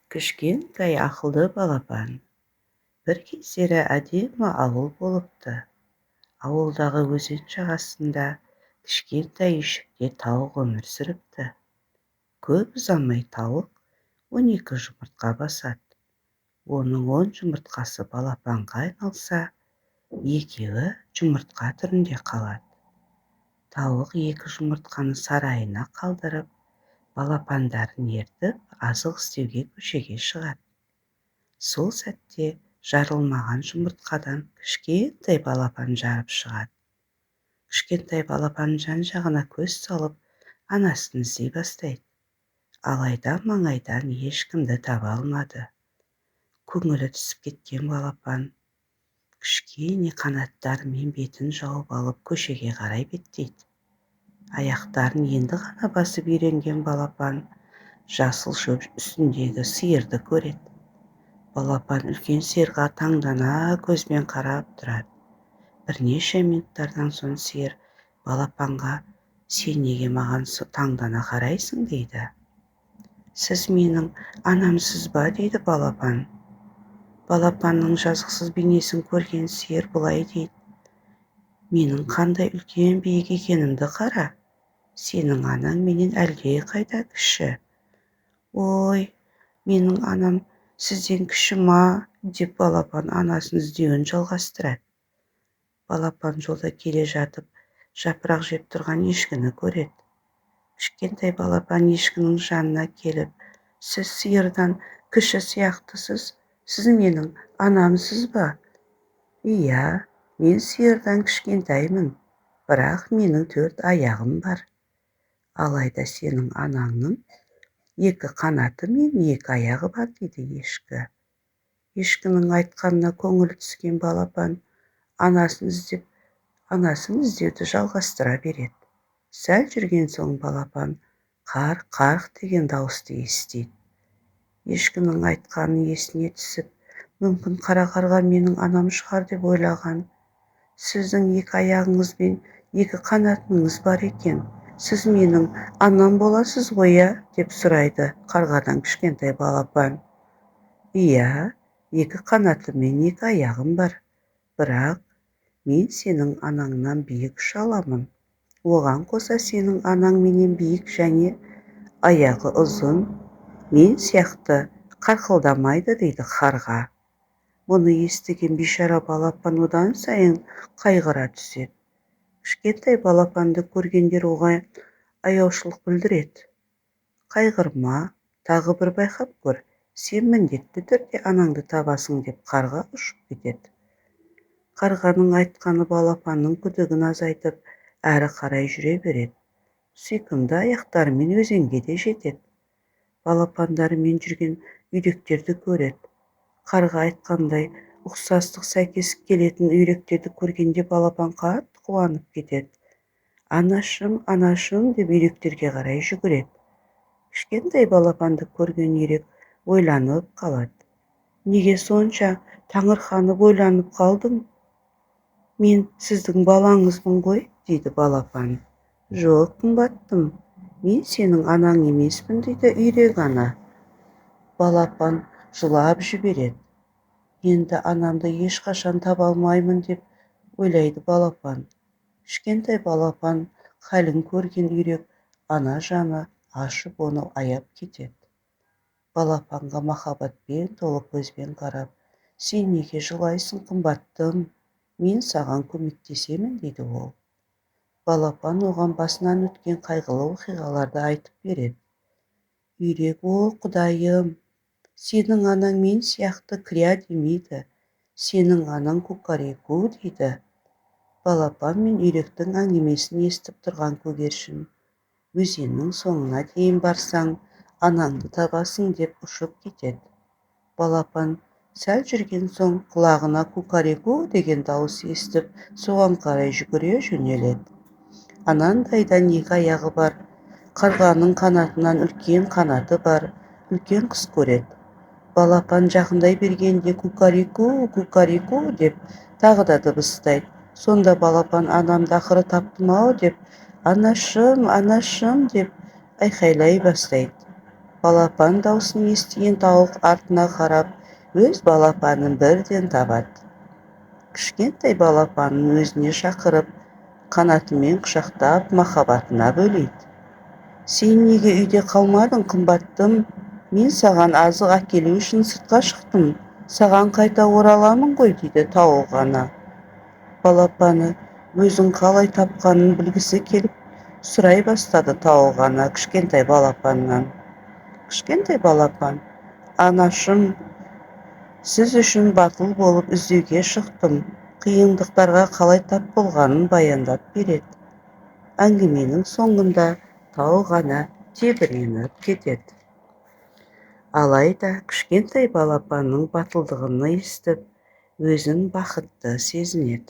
Кішкентай ақылды балапан. Бір кездері әдемі ауыл болыпты. Ауылдағы өзен жағасында кішкентай үйшікте тауық өмір сүріпті. Көп ұзамай тауық 12 жұмыртқа басады. Оның 10 жұмыртқасы балапанға айналса, екеуі жұмыртқа түрінде қалады. Тауық 2 жұмыртқаны сарайына қалдырып, балапандарын ертіп, азық іздеуге көшеге шығады. Сол сәтте жарылмаған жұмыртқадан кішкентай балапан жарып шығады. Кішкентай балапан жан-жағына көз салып, анасын іздей бастайды. Алайда маңайдан ешкімді таба алмады. Көңілі түсіп кеткен балапан кішкене қанаттарымен бетін жауып алып көшеге қарай беттейді. Аяқтарын енді ғана басып үйренген балапан жасыл шөп үстіндегі сиырды көреді. Балапан үлкен сиырға таңдана көзбен қарап тұрады. Бірнеше минуттардан соң сиыр балапанға «Сен неге маған таңдана қарайсың?» дейді. «Сіз менің анамсыз ба?» дейді балапан. Балапанның жазықсыз бейнесін көрген сиыр былай дейді. «Менің қандай үлкен биік екенімді қара. Сенің анаң менен әлде қайда кіші. Ой, менің анам сізден кіші ма?» деп балапан анасын іздеуін жалғастырады. Балапан жолда келе жатып, жапырақ жеп тұрған ешкіні көреді. Кішкентай балапан ешкінің жанына келіп, «Сіз сиырдан кіші сияқтысыз, сіз менің анамсыз ба?» «Иә, мен сиырдан кішкентаймын, бірақ менің 4 аяғым бар. Алайда сенің анаңның 2 қанаты мен 2 аяғы бар» дейді ешкі. Ешкінің айтқанына көңілі түскен балапан анасын іздеуді жалғастыра береді. Сәл жүрген соң балапан «Қарқ-қарқ» деген дауысты естиді. Ешкінің айтқаны есіне түсіп, мүмкін қара қарға менің анам шығар деп ойлаған. «Сіздің 2 аяғыңыз бен 2 қанатыңыз бар екен. Сіз менің анам боласыз ғой, иә?» деп сұрайды қарғадан кішкентай балапан. «Иә, 2 қанаты мен 2 аяғым бар. Бірақ мен сенің анаңнан биік ұша аламын. Оған қоса сенің анаң менен биік және аяғы ұзын, мен сияқты қарқылдамайды» дейді қарға. Мұны естіген бейшара балапан одан сайын қайғыра түседі. Кішкентай балапанды көргендер оған аяушылық білдіреді. «Қайғырма, тағы бір байқап көр, сен міндетті түрде анаңды табасың» деп қарға ұшып кетеді. Қарғаның айтқаны балапанның күдігін азайтып, әрі қарай жүре береді. Сүйкімді аяқтарымен өзенге де жетеді. Балапандарымен жүрген үйректерді көреді. Қарға айтқандай ұқсастық сәйкес келетін үйректерді көргенде балапан қатты қуанып кетеді. «Анашым, анашым» деп үйректерге қарай жүгіреді. Кішкентай балапанды көрген үйрек ойланып қалады. «Неге сонша таңырқанып ойланып қалдың? Мен сіздің балаңызбын ғой» дейді балапан. «Жоқ, қымбаттым, мен сенің анаң емеспін» дейді үйрек ана. Балапан жылап жібереді. «Енді анамды ешқашан таба алмаймын» деп ойлайды балапан. Кішкентай балапан халін көрген үйрек ана жаны ашып оны аяп кетеді. Балапанға махаббатпен толы көзбен қарап, «Сен неге жылайсың, қымбаттым? Мен саған көмектесемін» дейді ол. Балапан оған басынан өткен қайғылы оқиғаларды айтып береді. Үйрек: «О, Құдайым, сенің анаң мен сияқты кря демейді. Сенің анаң кукареку» дейді. Балапан мен үйректің әңгімесін естіп тұрған көгершін: «Өзеннің соңына дейін барсаң, анаңды табасың» деп ұшып кетеді. Балапан сәл жүрген соң құлағына «Кукареку» деген дауыс естіп, соған қарай жүгіре жөнеледі. Анандайдан 2 аяғы бар, қарғаның қанатынан үлкен қанаты бар, үлкен құс көреді. Балапан жақындай бергенде «Кукареку, кукареку» деп тағы да дыбыстайды. Сонда балапан «Анамды ақыры таптым-ау» деп «Анашым, анашым» деп айқайлай бастайды. Балапан даусын естіген тауық артына қарап, өз балапанын бірден табады. Кішкентай балапанын өзіне шақырып, қанатымен құшақтап махаббатына бөлейді. Сен неге үйде қалмадың, қымбаттым? Мен саған азық әкелу үшін сыртқа шықтым. Саған қайта ораламын ғой, дейді тауық ана. Балапаны өзін қалай тапқанын білгісі келіп, сұрай бастады тауық ана кішкентай балапаннан. Кішкентай балапан: анашым, сіз үшін батыл болып іздеуге шықтым. Қиындықтарға қалай тап болғанын баяндап береді. Әңгіменің соңында тауық ана тебіреніп кетеді. Алайда кішкентай балапанның батылдығын естіп, өзін бақытты сезінеді.